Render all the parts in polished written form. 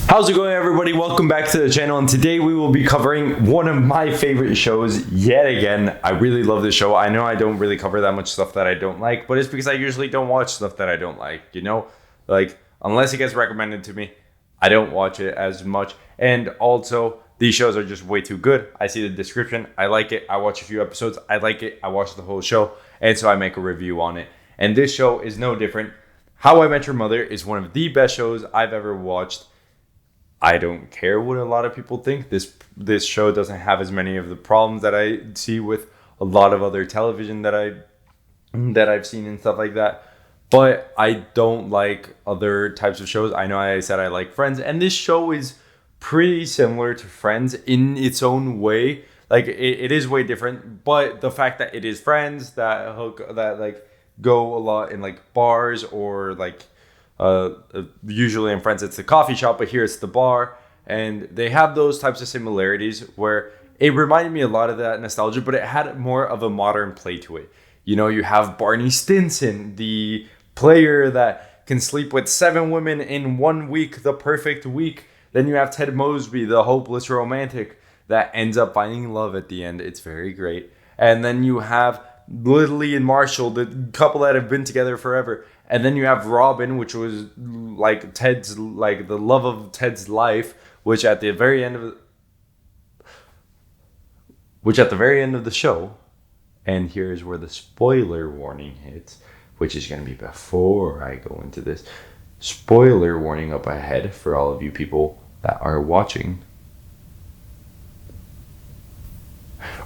How's it going, everybody? Welcome back to the channel, and today we will be covering one of my favorite shows yet again. I really love this show. I know I don't really cover that much stuff that I don't like, but it's because I usually don't watch stuff that I don't like, Like, unless it gets recommended to me, I don't watch it as much. And also, these shows are just way too good. I see the description, I like it, I watch a few episodes, I like it, I watch the whole show, and so I make a review on it. And this show is no different. How I Met Your Mother is one of the best shows I've ever watched. I don't care what a lot of people think. This show doesn't have as many of the problems that I see with a lot of other television that I've seen and stuff like that. But I don't like other types of shows. I know I said I like Friends, and this show is pretty similar to Friends in its own way. Like it is way different, but the fact that it is Friends that go a lot in like bars or like usually in Friends it's the coffee shop, but here it's the bar, and they have those types of similarities where it reminded me a lot of that nostalgia, but it had more of a modern play to it. You have Barney Stinson, the player that can sleep with 7 women in 1 week, the perfect week. Then you have Ted Mosby, the hopeless romantic that ends up finding love at the end. It's very great. And then you have Lily and Marshall, the couple that have been together forever. And then you have Robin, which was like Ted's, like the love of Ted's life, which at the very end of the show, and here's where the spoiler warning hits, which is going to be before I go into this. Spoiler warning up ahead for all of you people that are watching.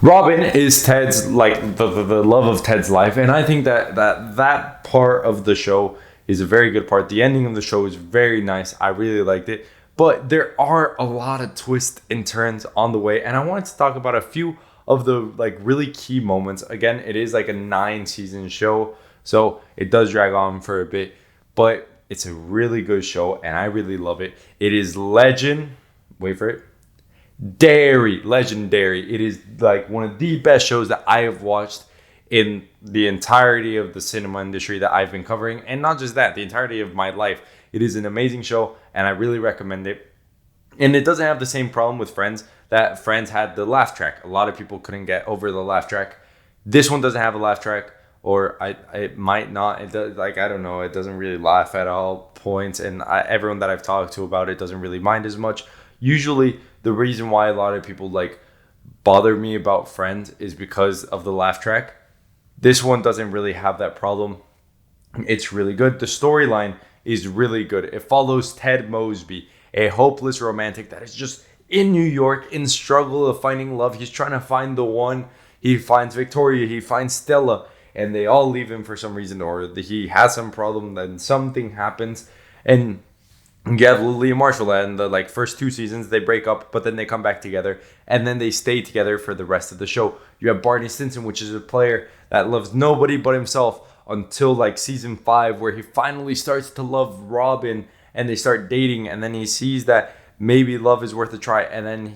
Robin is Ted's, like the love of Ted's life, and I think that part of the show is a very good part. The ending of the show is very nice. I really liked it, but there are a lot of twists and turns on the way, and I wanted to talk about a few of the like really key moments. Again, it is like a 9-season show, so it does drag on for a bit, but it's a really good show, and I really love it. It is legendary. It is like one of the best shows that I have watched in the entirety of the cinema industry that I've been covering, and not just that, the entirety of my life. It is an amazing show, and I really recommend it. And it doesn't have the same problem with Friends, that Friends had the laugh track. A lot of people couldn't get over the laugh track. This one doesn't have a laugh track, or it might not. It does, like, I don't know, it doesn't really laugh at all points, and everyone that I've talked to about it doesn't really mind as much. Usually the reason why a lot of people like bother me about Friends is because of the laugh track. This one doesn't really have that problem. It's really good. The storyline is really good. It follows Ted Mosby, a hopeless romantic that is just in New York in struggle of finding love. He's trying to find the one. He finds Victoria, he finds Stella, and they all leave him for some reason, or he has some problem, then something happens, and you have Lily and Marshall, and the first 2 seasons they break up, but then they come back together, and then they stay together for the rest of the show. You have Barney Stinson, which is a player that loves nobody but himself until season 5, where he finally starts to love Robin, and they start dating, and then he sees that maybe love is worth a try, and then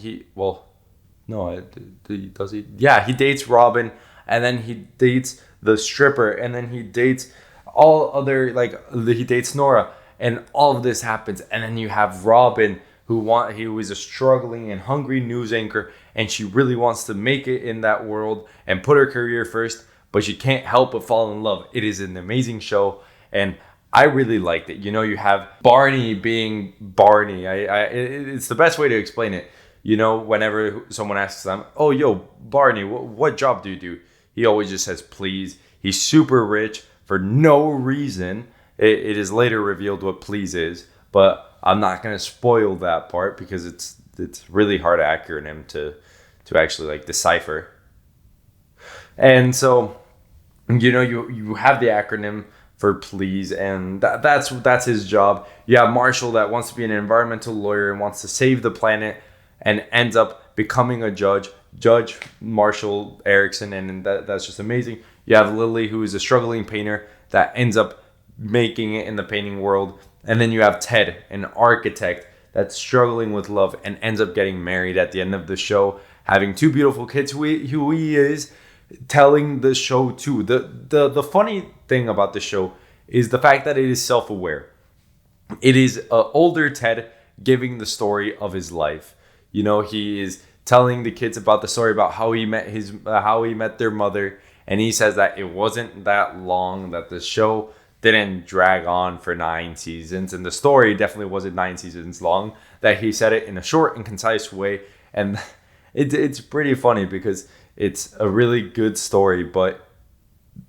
does he? Yeah, he dates Robin, and then he dates the stripper, and then he dates he dates Nora. And all of this happens, and then you have Robin, who is a struggling and hungry news anchor, and she really wants to make it in that world and put her career first, but she can't help but fall in love. It is an amazing show, and I really liked it. You have Barney being Barney. It's the best way to explain it. Whenever someone asks them, "Oh, yo, Barney, what job do you do?" He always just says, "Please." He's super rich for no reason. It is later revealed what please is, but I'm not going to spoil that part because it's really hard acronym to actually decipher. And so, you have the acronym for please, and that's his job. You have Marshall that wants to be an environmental lawyer and wants to save the planet and ends up becoming a Judge Marshall Erickson, and that's just amazing. You have Lily, who is a struggling painter that ends up making it in the painting world, and then you have Ted, an architect that's struggling with love and ends up getting married at the end of the show, having 2 beautiful kids who he is telling the show to. The funny thing about the show is the fact that it is self-aware. It is older Ted giving the story of his life. You know, he is telling the kids about the story about how he met their mother, and he says that it wasn't that long, that the show didn't drag on for 9 seasons, and the story definitely wasn't 9 seasons long, that he said it in a short and concise way. And it's pretty funny because it's a really good story, but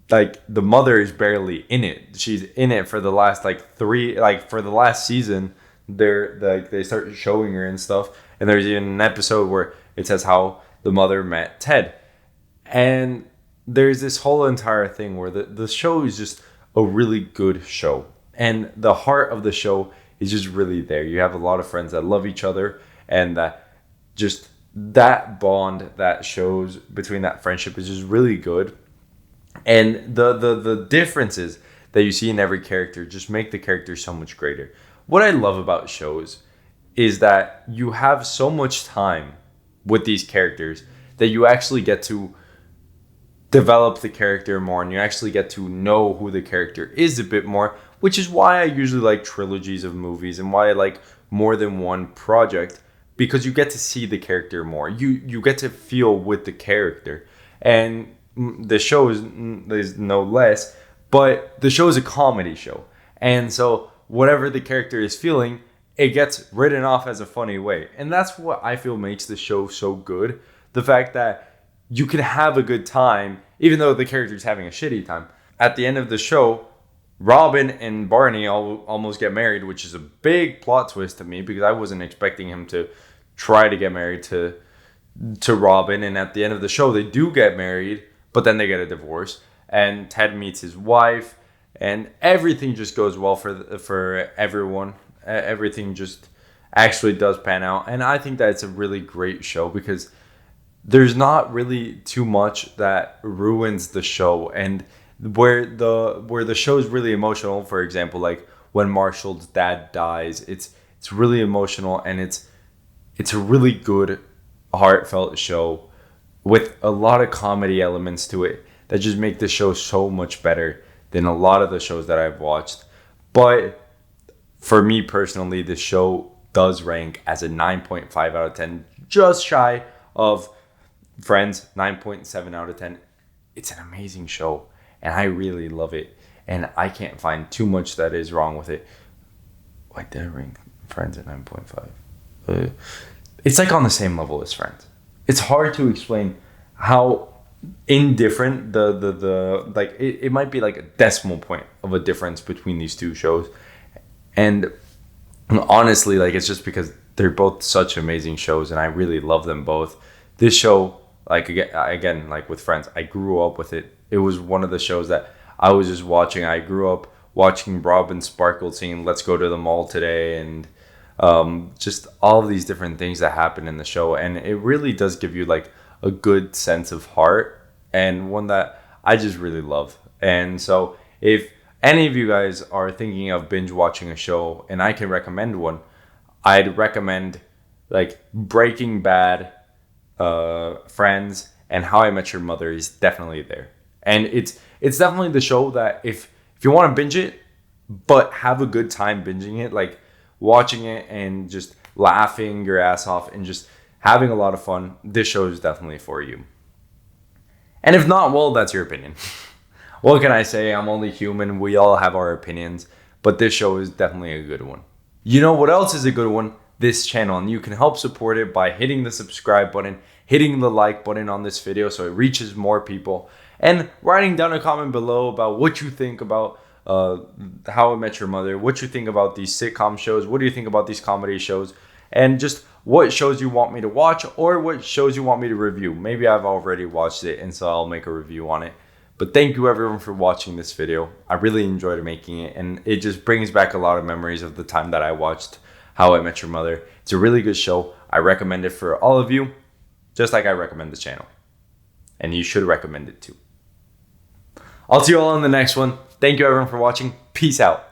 like the mother is barely in it. She's in it for the last for the last season. They start showing her and stuff, and there's even an episode where it says how the mother met Ted. And there's this whole entire thing where the show is just a really good show, and the heart of the show is just really there. You have a lot of friends that love each other, and that bond that shows between that friendship is just really good. And the differences that you see in every character just make the character so much greater. What I love about shows is that you have so much time with these characters that you actually get to develop the character more, and you actually get to know who the character is a bit more, which is why I usually like trilogies of movies and why I like more than one project, because you get to see the character more. You get to feel with the character. And the show is no less, but the show is a comedy show. And so whatever the character is feeling, it gets written off as a funny way. And that's what I feel makes the show so good. The fact that you can have a good time, even though the character's having a shitty time. At the end of the show, Robin and Barney almost get married, which is a big plot twist to me because I wasn't expecting him to try to get married to Robin. And at the end of the show, they do get married, but then they get a divorce. And Ted meets his wife, and everything just goes well for everyone. Everything just actually does pan out. And I think that it's a really great show because there's not really too much that ruins the show. And where the show is really emotional, for example, like when Marshall's dad dies, it's really emotional, and it's a really good, heartfelt show with a lot of comedy elements to it that just make the show so much better than a lot of the shows that I've watched. But for me personally, the show does rank as a 9.5 out of 10, just shy of Friends, 9.7 out of 10. It's an amazing show, and I really love it, and I can't find too much that is wrong with it. Why did I rank Friends at 9.5? It's like on the same level as Friends. It's hard to explain how indifferent it might be like a decimal point of a difference between these two shows. And honestly, like, it's just because they're both such amazing shows, and I really love them both. This show, like, again, like with Friends, I grew up with it. It was one of the shows that I was just watching. I grew up watching Robin Sparkle singing "Let's Go to the Mall Today," and just all of these different things that happen in the show. And it really does give you like a good sense of heart, and one that I just really love. And so if any of you guys are thinking of binge watching a show and I can recommend one, I'd recommend like Breaking Bad, Friends, and How I Met Your Mother is definitely there. And it's definitely the show that if you want to binge it but have a good time binging it, like watching it and just laughing your ass off and just having a lot of fun, this show is definitely for you. And if not, well, that's your opinion. What can I say? I'm only human. We all have our opinions, but this show is definitely a good one. You know what else is a good one? This channel, and you can help support it by hitting the subscribe button, hitting the like button on this video so it reaches more people, and writing down a comment below about what you think about How I Met Your Mother, what you think about these sitcom shows, what do you think about these comedy shows, and just what shows you want me to watch or what shows you want me to review. Maybe I've already watched it, and so I'll make a review on it. But thank you everyone for watching this video. I really enjoyed making it, and it just brings back a lot of memories of the time that I watched How I Met Your Mother. It's a really good show. I recommend it for all of you, just like I recommend the channel. And you should recommend it too. I'll see you all in the next one. Thank you everyone for watching. Peace out.